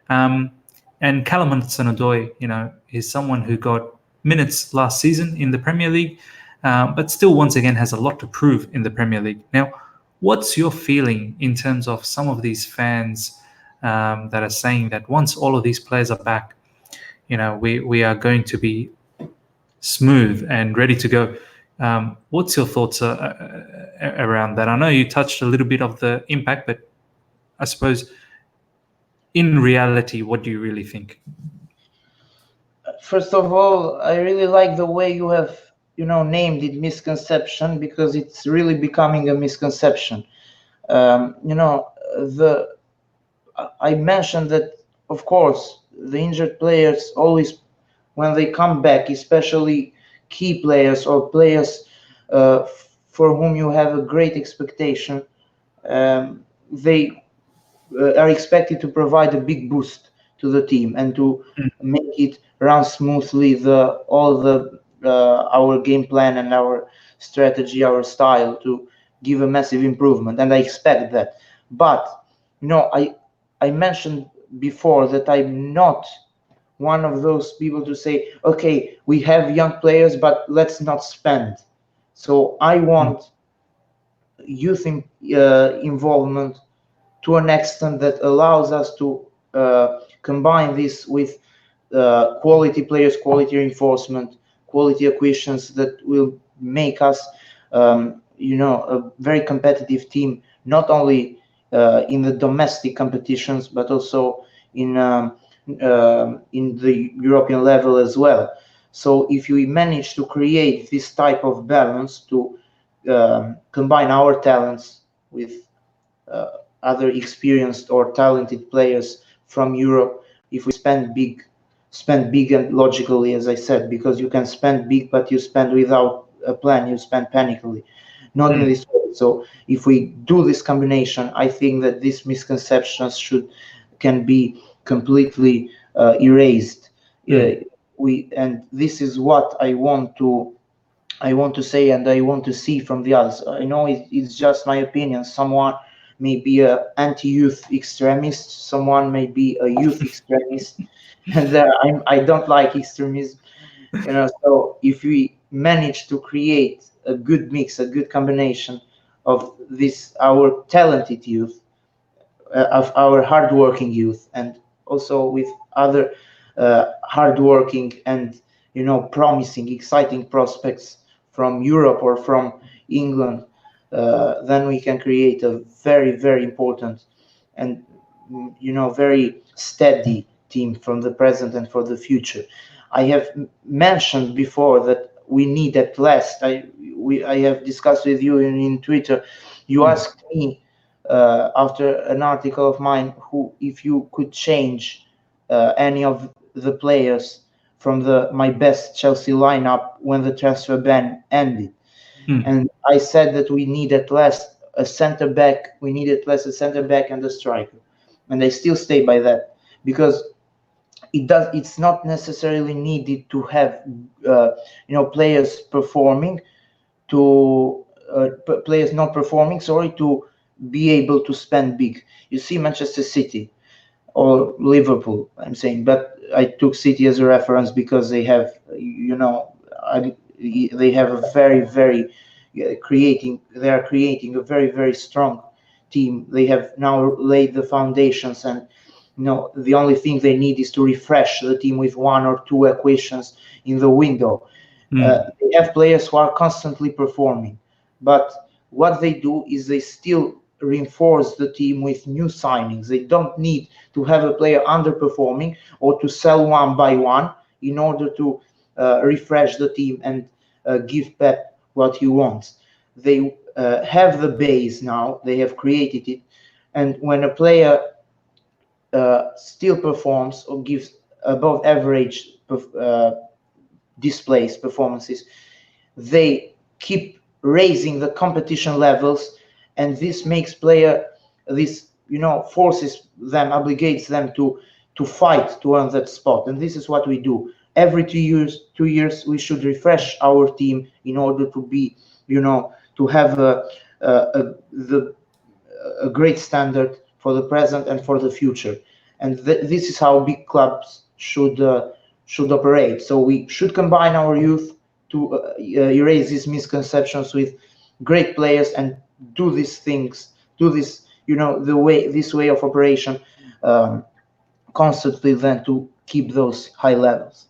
And Callum Hudson-Odoi, is someone who got minutes last season in the Premier League, but still, once again, has a lot to prove in the Premier League. Now, what's your feeling in terms of some of these fans that are saying that once all of these players are back, we are going to be smooth and ready to go? What's your thoughts around that? I know you touched a little bit of the impact, but I suppose in reality, what do you really think? First of all, I really like the way you have named it misconception, because it's really becoming a misconception. I mentioned that, of course, the injured players always, when they come back, especially key players or players for whom you have a great expectation, they are expected to provide a big boost to the team and to make it run smoothly, our game plan and our strategy, our style, to give a massive improvement, and I expect that. But I mentioned before that I'm not one of those people to say, okay, we have young players, but let's not spend. So I want youth involvement to an extent that allows us to combine this with quality players, quality reinforcement, quality acquisitions that will make us, a very competitive team, not only in the domestic competitions, but also in the European level as well. So if we manage to create this type of balance, to combine our talents with other experienced or talented players from Europe, if we spend big and logically, as I said, because you can spend big, but you spend without a plan, you spend panically, not in this way. So if we do this combination, I think that these misconceptions can be completely erased. And this is what I want to say, and I want to see from the others. I know it's just my opinion. Someone may be an anti-youth extremist, someone may be a youth extremist, and I don't like extremism. So if we manage to create a good mix, a good combination of this, our talented youth, of our hardworking youth, and also with other hardworking and promising, exciting prospects from Europe or from England, then we can create a very, very important and very steady team from the present and for the future. I have mentioned before that we need at last. I have discussed with you in Twitter. You asked me after an article of mine, if you could change any of the players from my best Chelsea lineup when the transfer ban ended. And I said that we need at last a center back. We need at least a center back and a striker. And I still stay by that, because it's not necessarily needed to have players performing to players not performing, sorry, to be able to spend big. You see Manchester City or Liverpool, I'm saying, but I took City as a reference because they have, they have a very they are creating a very strong team. They have now laid the foundations, and the only thing they need is to refresh the team with one or two acquisitions in the window. They have players who are constantly performing, but what they do is they still reinforce the team with new signings. They don't need to have a player underperforming or to sell one by one in order to refresh the team and give Pep what he wants. They have the base now, they have created it, and when a player still performs or gives above average displays performances, they keep raising the competition levels, and this makes forces them, obligates them to fight to earn that spot. And this is what we do every 2 years. We should refresh our team in order to be, to have a great standard for the present and for the future. And this is how big clubs should operate. So we should combine our youth to erase these misconceptions with great players and do these things, do this, this way of operation constantly, then to keep those high levels.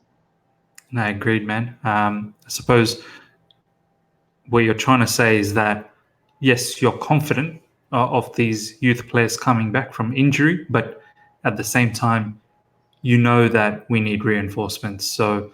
No, agreed, man. I suppose what you're trying to say is that, yes, you're confident of these youth players coming back from injury, but at the same time, you know that we need reinforcements. So,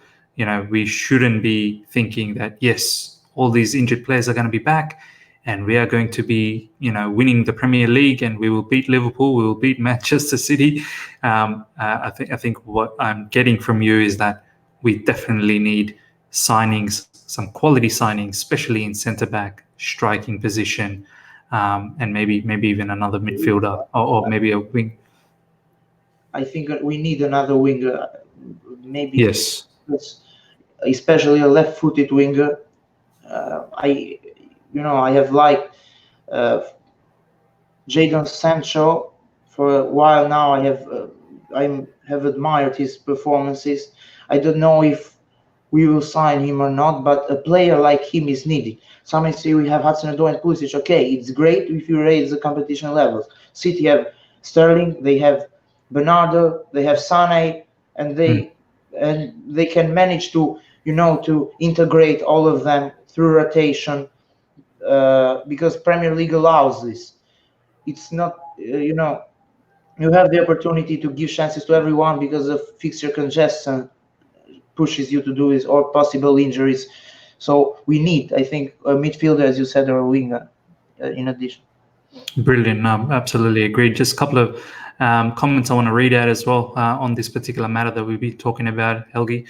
we shouldn't be thinking that, yes, all these injured players are going to be back and we are going to be, winning the Premier League and we will beat Liverpool, we will beat Manchester City. I think what I'm getting from you is that we definitely need signings, some quality signings, especially in centre-back, striking position, and maybe even another midfielder or maybe a wing. I think we need another winger, maybe. Yes. Especially a left-footed winger. I have liked Jadon Sancho for a while now. I have admired his performances. I don't know if we will sign him or not, but a player like him is needed. Some may say we have Hudson-Odoi and Pulisic. Okay, it's great if you raise the competition levels. City have Sterling, they have Bernardo, they have Sané, and they can manage to to integrate all of them through rotation, because Premier League allows this. It's not you have the opportunity to give chances to everyone because of fixture congestion pushes you to do this, or possible injuries. So we need, I think, a midfielder, as you said, or a winger in addition. Brilliant. No, absolutely agreed. Just a couple of comments I want to read out as well on this particular matter that we'll be talking about, Helgi.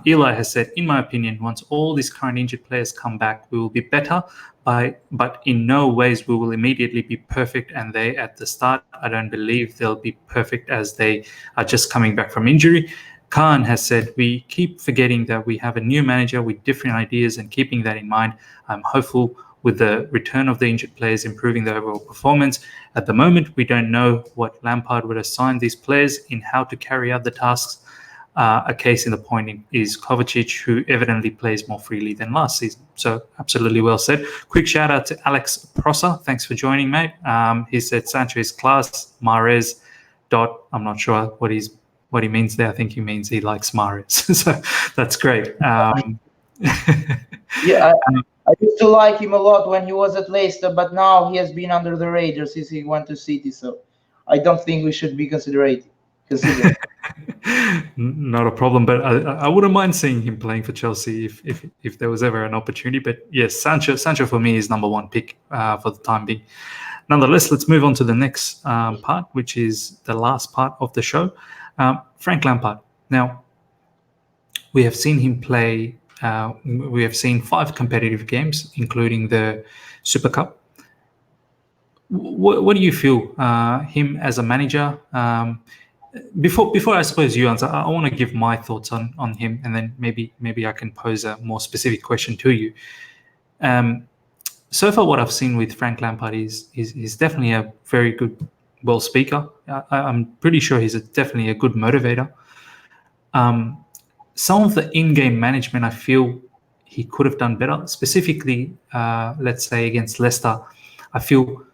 Eli has said, in my opinion, once all these current injured players come back, we will be better, but in no ways we will immediately be perfect. And they, at the start, I don't believe they'll be perfect as they are just coming back from injury. Khan has said, we keep forgetting that we have a new manager with different ideas, and keeping that in mind, I'm hopeful with the return of the injured players improving their overall performance. At the moment, we don't know what Lampard would assign these players in how to carry out the tasks. A case in the point is Kovacic, who evidently plays more freely than last season. So absolutely well said. Quick shout out to Alex Prosser. Thanks for joining, mate. He said Sancho is class, Mahrez, I'm not sure what he means there. I think he means he likes Mahrez. So that's great. Yeah, I used to like him a lot when he was at Leicester, but now he has been under the radar since he went to City. So I don't think we should be considered. Not a problem, but I wouldn't mind seeing him playing for Chelsea if there was ever an opportunity. But yes, Sancho for me is number one pick for the time being. Nonetheless, let's move on to the next part, which is the last part of the show. Frank Lampard. Now, we have seen him play. We have seen 5 competitive games, including the Super Cup. What do you feel him as a manager? Before I suppose you answer, I want to give my thoughts on him, and then maybe I can pose a more specific question to you. So far, what I've seen with Frank Lampard is he's definitely a very good speaker. I'm pretty sure he's definitely a good motivator. Some of the in-game management, I feel he could have done better. Specifically, let's say against Leicester, I feel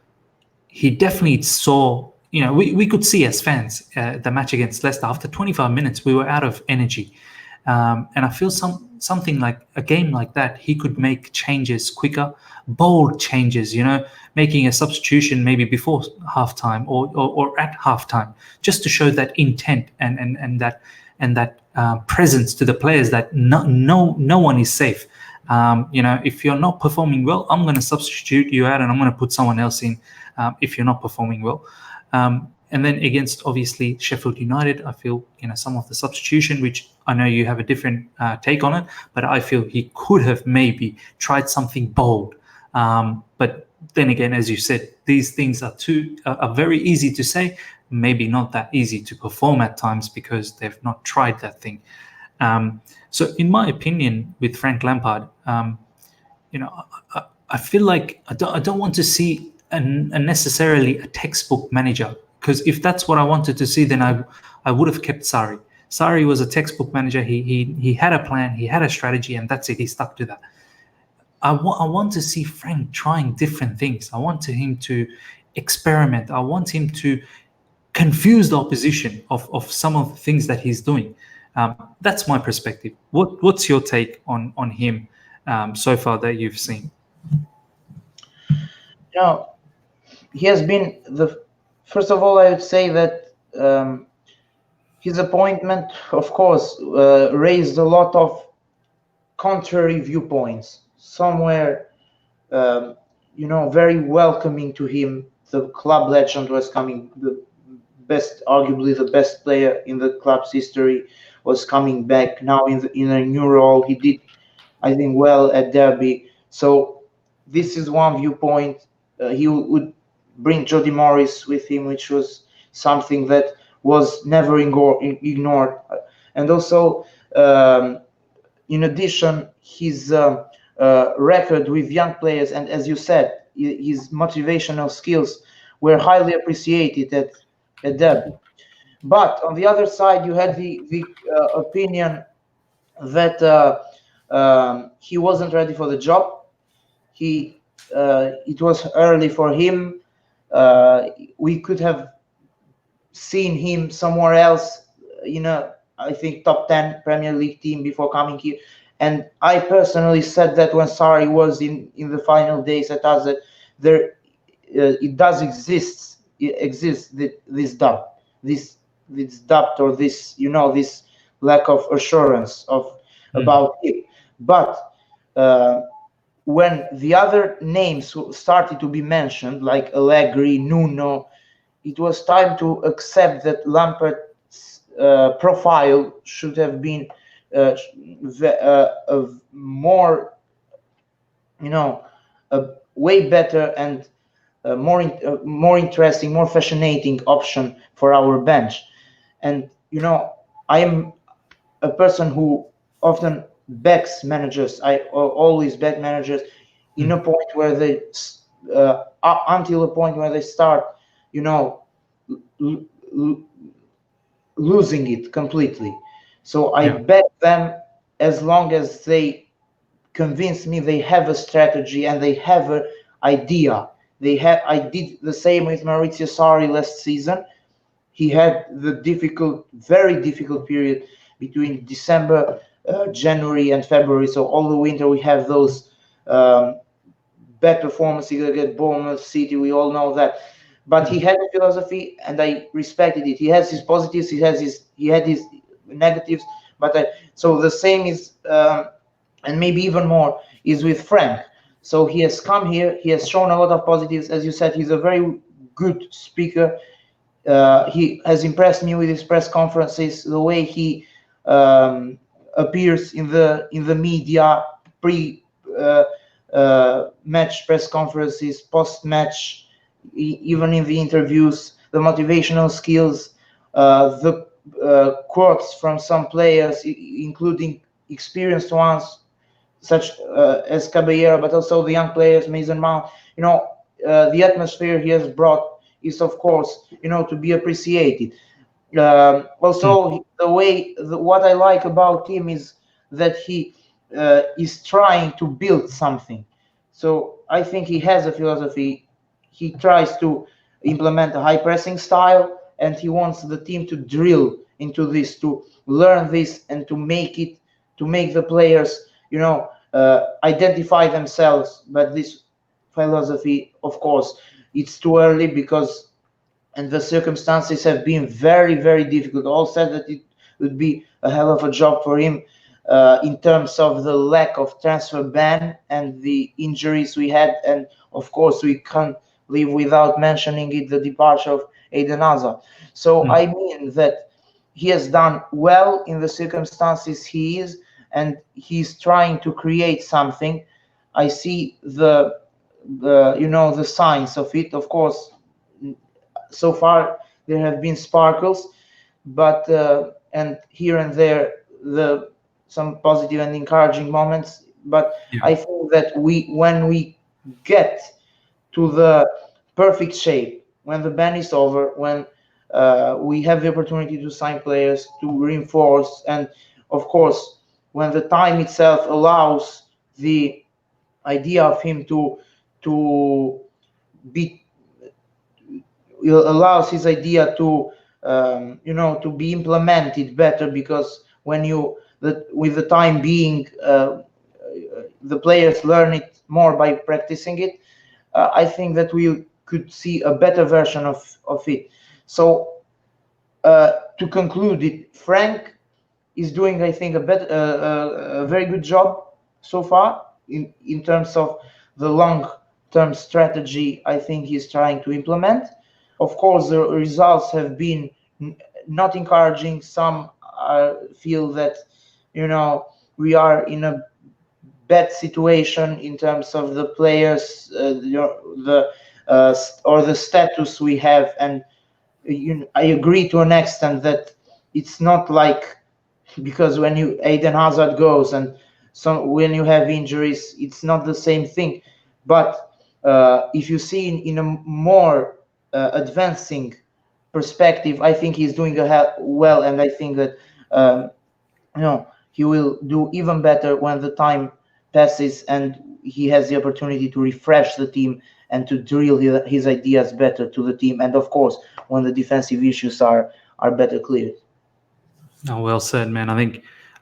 he definitely saw. We could see as fans the match against Leicester. After 25 minutes, we were out of energy, and I feel something like a game like that, he could make changes quicker, bold changes. Making a substitution maybe before halftime or at halftime, just to show that intent and that presence to the players that no one is safe. If you're not performing well, I'm going to substitute you out and I'm going to put someone else in. If you're not performing well. And then against, obviously, Sheffield United, I feel, some of the substitution, which I know you have a different take on it, but I feel he could have maybe tried something bold. But then again, as you said, these things are very easy to say, maybe not that easy to perform at times because they've not tried that thing. So in my opinion, with Frank Lampard, I feel like I don't want to see necessarily a textbook manager, because if that's what I wanted to see, then I would have kept Sarri. Sarri was a textbook manager. He had a plan, he had a strategy, and that's it. He stuck to that. I want to see Frank trying different things. I want him to experiment. I want him to confuse the opposition of some of the things that he's doing. That's my perspective. What's your take on him so far that you've seen? He has been first of all, I would say that his appointment, of course, raised a lot of contrary viewpoints. Somewhere, very welcoming to him. The club legend was coming. Arguably the best player in the club's history, was coming back now in a new role. He did, I think, well at Derby. So this is one viewpoint. He would bring Jody Morris with him, which was something that was never ignored. And also, in addition, his record with young players, and as you said, his motivational skills were highly appreciated at Derby. But on the other side, you had the opinion that he wasn't ready for the job. It was early for him. We could have seen him somewhere else, I think top 10 Premier League team before coming here. And I personally said that when Sarri was in the final days at us, that it does exist. It exists, this doubt, this doubt, or this this lack of assurance about him. But when the other names started to be mentioned, like Allegri, Nuno, it was time to accept that Lampard's profile should have been more, a way better and more interesting, more fascinating option for our bench. And I am a person who often backs managers. I always back managers in a point where they until a point where they start losing it completely. So I back them as long as they convince me they have a strategy and they have an idea. I did the same with Maurizio Sarri last season. He had the very difficult period between December, January and February. So all the winter we have those bad performances against Bournemouth, City. We all know that. But he had a philosophy, and I respected it. He has his positives. He had his negatives. But so the same is, and maybe even more, is with Frank. So he has come here. He has shown a lot of positives. As you said, he's a very good speaker. He has impressed me with his press conferences, the way he appears in the media, match press conferences, post-match, even in the interviews, the motivational skills, the quotes from some players, including experienced ones, such as Caballero, but also the young players, Mason Mount. The atmosphere he has brought is, of course, to be appreciated. Also, what I like about him is that he is trying to build something. So I think he has a philosophy. He tries to implement a high pressing style, and he wants the team to drill into this, to learn this, and to make the players, identify themselves. But this philosophy, of course, it's too early because and the circumstances have been very, very difficult. All said that it would be a hell of a job for him in terms of the lack of transfer ban and the injuries we had. And of course, we can't live without mentioning it, the departure of Eden Hazard. So I mean that he has done well in the circumstances he is, and he's trying to create something. I see the signs of it. Of course, so far there have been sparkles, but and here and there the some positive and encouraging moments. But I think that when we get to the perfect shape, when the ban is over, when we have the opportunity to sign players, to reinforce, and of course when the time itself allows the idea of him to be allows his idea to be implemented better, because when with the time being the players learn it more by practicing it. I think that we could see a better version of it. So to conclude it, Frank is doing, I think, a very good job so far in terms of the long-term strategy. I think he's trying to implement. Of course, the results have been not encouraging. Some feel that we are in a bad situation in terms of the players, or the status we have, and I agree to an extent that it's not like, because when Eden Hazard goes and when you have injuries, it's not the same thing. But if you see in a more advancing perspective, I think he's doing well, and I think that he will do even better when the time passes and he has the opportunity to refresh the team and to drill his ideas better to the team, and of course when the defensive issues are better cleared. Oh, well said, man. I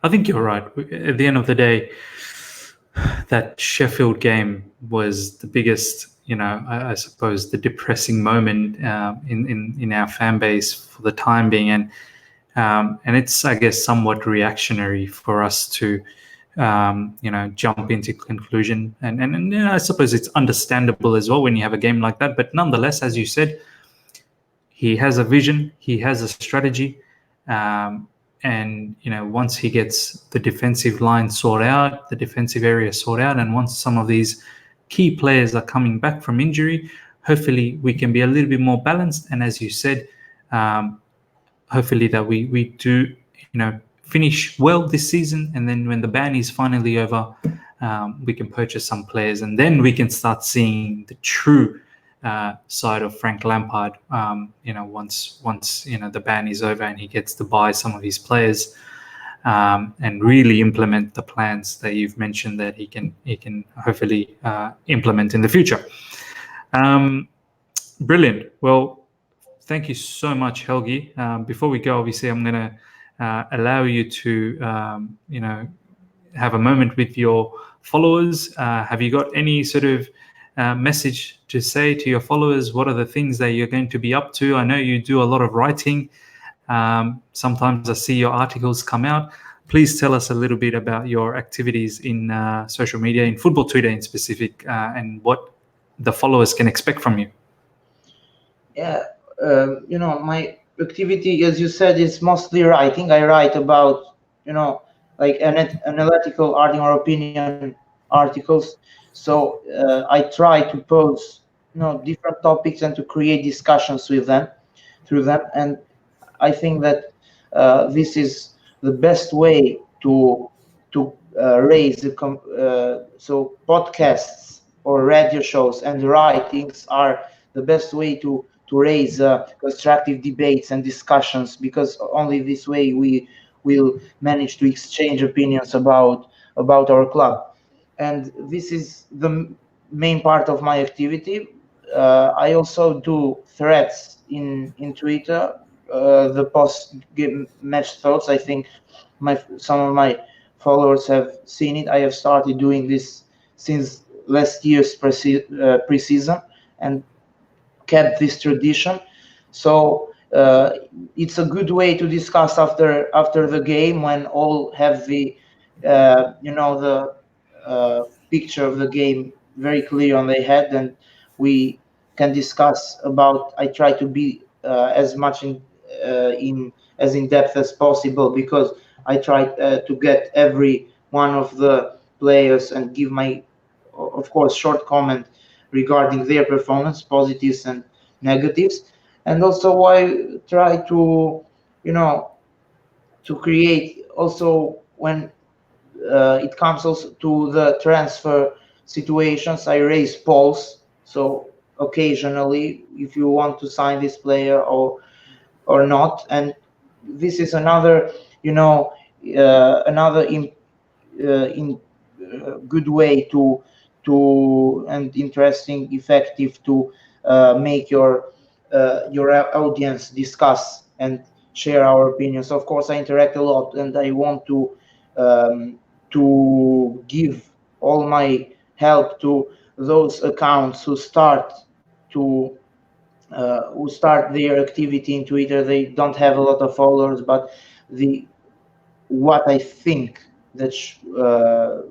think you're right. At the end of the day, that Sheffield game was the biggest, I suppose, the depressing moment in our fan base for the time being, and it's, I guess, somewhat reactionary for us to jump into conclusion, and I suppose it's understandable as well when you have a game like that. But nonetheless, as you said, he has a vision, he has a strategy. And once he gets the defensive line sorted out, the defensive area sorted out, and once some of these key players are coming back from injury, hopefully we can be a little bit more balanced. And as you said, hopefully that we do finish well this season, and then when the ban is finally over, we can purchase some players, and then we can start seeing the true side of Frank Lampard. Once the ban is over and he gets to buy some of his players, and really implement the plans that you've mentioned that he can hopefully implement in the future. Brilliant. Well, thank you so much, Helgi. Before we go, obviously, I'm going to allow you to have a moment with your followers. Have you got any sort of message to say to your followers? What are the things that you're going to be up to? I know you do a lot of writing. Sometimes I see your articles come out. Please tell us a little bit about your activities in social media, in football Twitter in specific, and what the followers can expect from you. Yeah, my activity, as you said, is mostly writing. I write about, like analytical arting or opinion articles. So I try to pose, different topics and to create discussions with them, through them. And I think that this is the best way to raise so podcasts or radio shows and writings are the best way to raise constructive debates and discussions, because only this way we will manage to exchange opinions about our club. And this is the main part of my activity. I also do threads in Twitter. The post match thoughts. I think some of my followers have seen it. I have started doing this since last year's preseason and kept this tradition. So it's a good way to discuss after the game, when all have the the picture of the game very clear on their head, and we can discuss about. I try to be as much in as in depth as possible, because I try to get every one of the players and give my, of course, short comment regarding their performance, positives and negatives. And also I try to, to create also when it comes also to the transfer situations, I raise polls. So occasionally, if you want to sign this player or not. And this is another, another in good way to and interesting, effective to make your audience discuss and share our opinions. Of course, I interact a lot, and I want to give all my help to those accounts to who start their activity in Twitter. They don't have a lot of followers, but the what I think that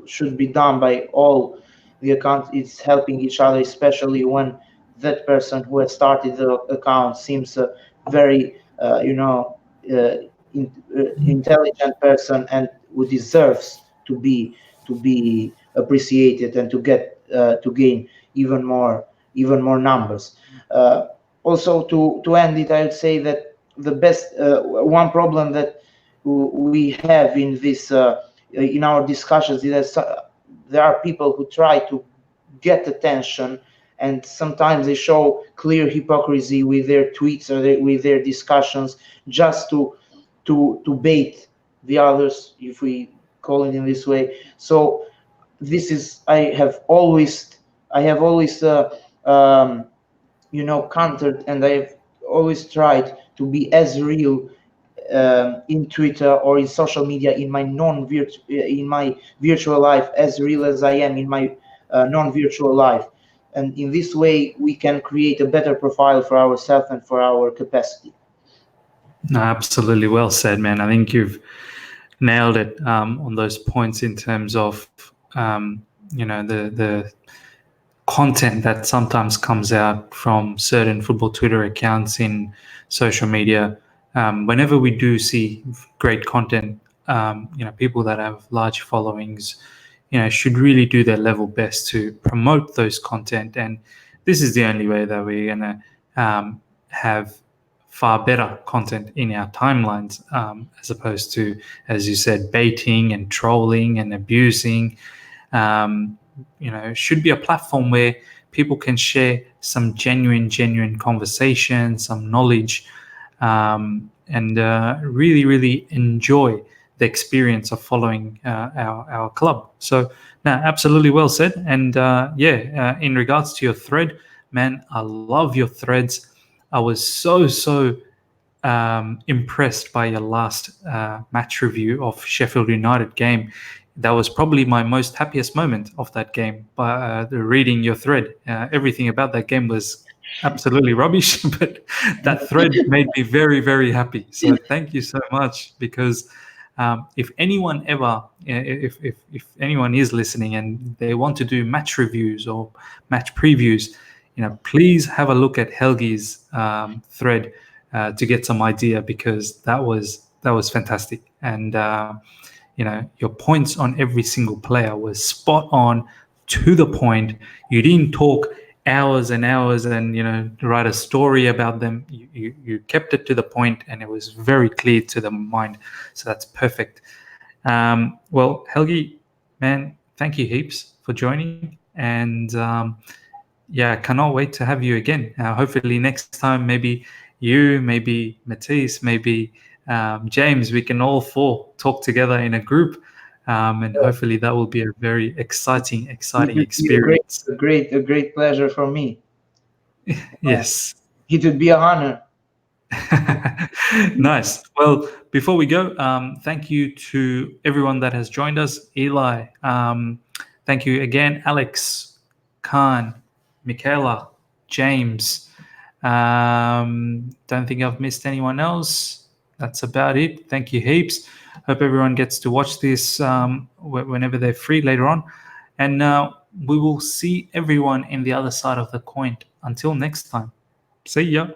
should be done by all the accounts is helping each other, especially when that person who has started the account seems a very, uh, intelligent person, and who deserves to be appreciated and to get to gain even more numbers. Also, to end it, I would say that the best one problem that we have in our discussions is that there are people who try to get attention, and sometimes they show clear hypocrisy with their tweets or with their discussions, just to bait the others, if we call it in this way. So this is I have always countered, and I've always tried to be as real in Twitter or in social media in my in my virtual life, as real as I am in my non-virtual life. And in this way, we can create a better profile for ourselves and for our capacity. No, absolutely well said, man. I think you've nailed it on those points in terms of the content that sometimes comes out from certain football Twitter accounts in social media. Whenever we do see great content, people that have large followings, should really do their level best to promote those content. And this is the only way that we're going to have far better content in our timelines, as opposed to, as you said, baiting and trolling and abusing. Should be a platform where people can share some genuine conversation, some knowledge, and really, really enjoy the experience of following our club. So, no, absolutely well said. And in regards to your thread, man, I love your threads. I was so impressed by your last match review of Sheffield United game. That was probably my most happiest moment of that game, by reading your thread. Everything about that game was absolutely rubbish, but that thread made me very, very happy. So thank you so much, because if anyone ever, if anyone is listening and they want to do match reviews or match previews, please have a look at Helgi's thread to get some idea, because that was fantastic. And your points on every single player was spot on, to the point. You didn't talk hours and hours and write a story about them. You kept it to the point, and it was very clear to the mind. So that's perfect. Well, Helgi, Man, thank you heaps for joining. And yeah, cannot wait to have you again. Hopefully next time, maybe you, maybe Matisse, maybe James, we can all four talk together in a group. And hopefully that will be a very exciting It would be experience. a great pleasure for me. Yes. It would be an honor. Nice. Well, before we go, thank you to everyone that has joined us. Eli, thank you again. Alex, Khan, Michaela, James. Don't think I've missed anyone else. That's about it. Thank you heaps. Hope everyone gets to watch this whenever they're free later on. And we will see everyone in the other side of the coin. Until next time. See ya.